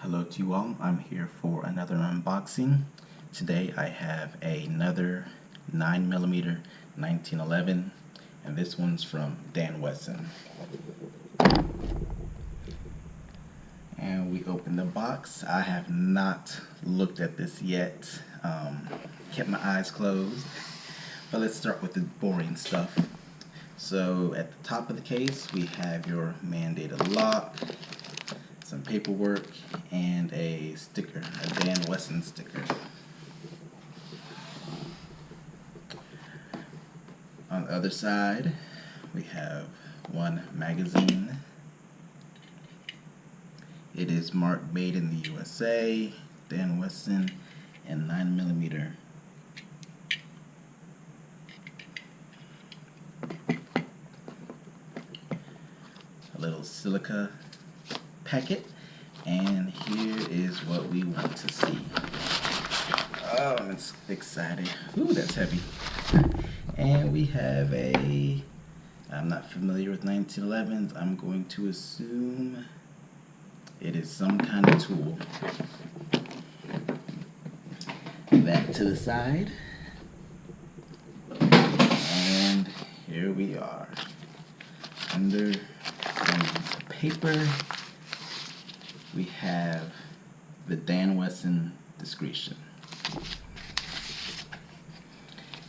Hello to you all. I'm here for another unboxing. Today I have another 9mm 1911, and this one's from Wesson. And we open the box. I have not looked at this yet. Kept my eyes closed. But let's start with the boring stuff. So at the top of the case we have your mandated lock, some paperwork, and a sticker, a Wesson sticker. On the other side, we have one magazine. It is marked Made in the USA, Wesson, and 9mm. A little silica packet, and here is what we want to see. Oh, I'm excited. Ooh, that's heavy. And we have I'm not familiar with 1911s. I'm going to assume it is some kind of tool. That to the side. And here we are. Under the paper, we have the Wesson Discretion.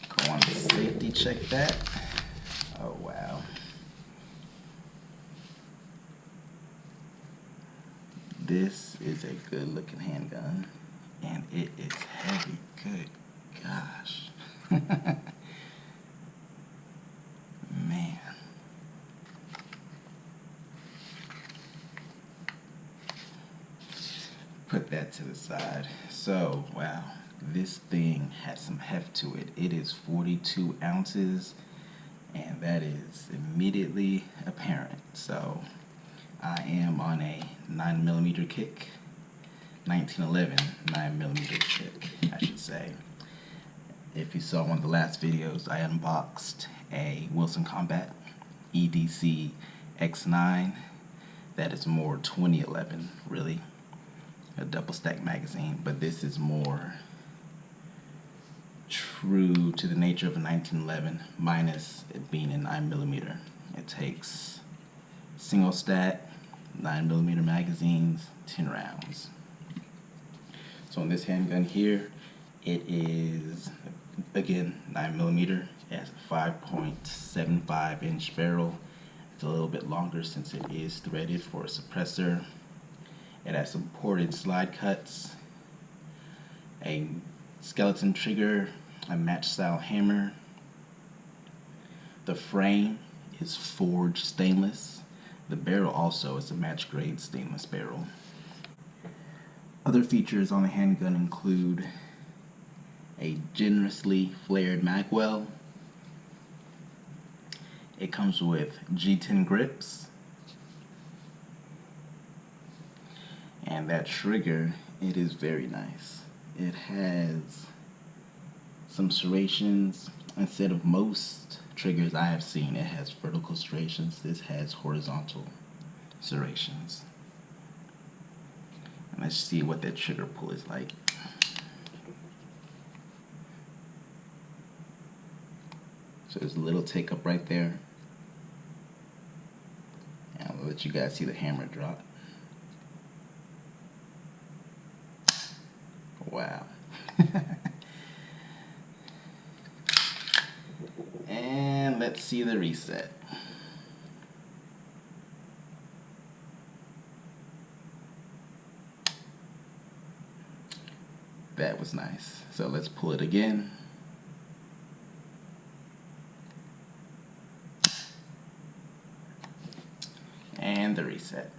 Go on to safety check that. Oh wow. This is a good looking handgun, and it is heavy. Good gosh. Man. Put that to the side. So, wow, this thing has some heft to it. It is 42 ounces, and that is immediately apparent. So, I am on a 9mm kick. 1911 9mm kick, I should say. If you saw one of the last videos, I unboxed a Wilson Combat EDC X9. That is more 2011, really. A double stack magazine, but this is more true to the nature of a 1911, minus it being a 9mm. It takes single stack 9mm magazines, 10 rounds. So in this handgun here, it is again 9mm. It has a 5.75 inch barrel. It's a little bit longer since it is threaded for a suppressor. It has some ported slide cuts, a skeleton trigger, a match style hammer. The frame is forged stainless. The barrel also is a match grade stainless barrel. Other features on the handgun include a generously flared mag well. It comes with G10 grips. And that trigger, it is very nice. It has some serrations. Instead of most triggers I have seen, it has vertical serrations. This has horizontal serrations. And let's see what that trigger pull is like. So there's a little take up right there. And I'll let you guys see the hammer drop. Wow. And let's see the reset. That was nice. So let's pull it again. And the reset.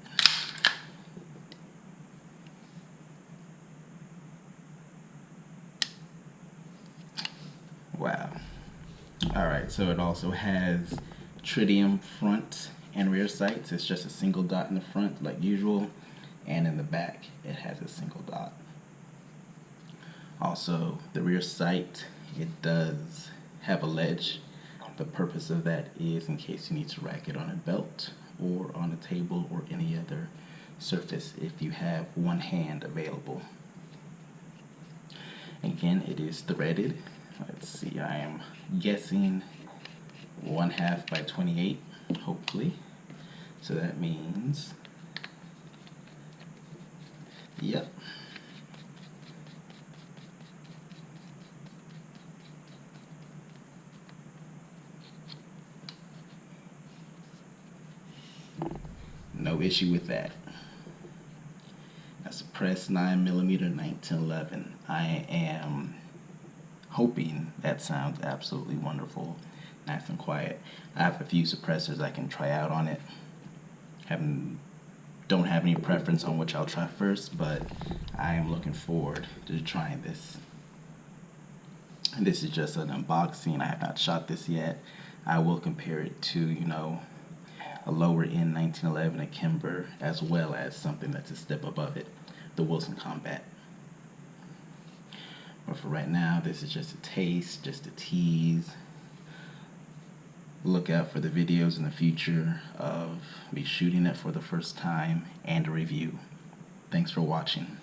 Wow. Alright, so it also has Tritium front and rear sights. It's just a single dot in the front like usual, and in the back it has a single dot. Also, the rear sight, it does have a ledge. The purpose of that is in case you need to rack it on a belt or on a table or any other surface if you have one hand available. Again, it is threaded. Let's see, I am guessing 1/2 by 28, hopefully. So that means, yep. No issue with that. That's a pressed 9mm 1911. I am hoping that sounds absolutely wonderful, nice and quiet. I have a few suppressors I can try out on it. Don't have any preference on which I'll try first, but I am looking forward to trying this. And this is just an unboxing. I have not shot this yet. I will compare it to, you know, a lower end 1911, a Kimber, as well as something that's a step above it, the Wesson Combat. But for right now, this is just a taste, just a tease. Look out for the videos in the future of me shooting it for the first time and a review. Thanks for watching.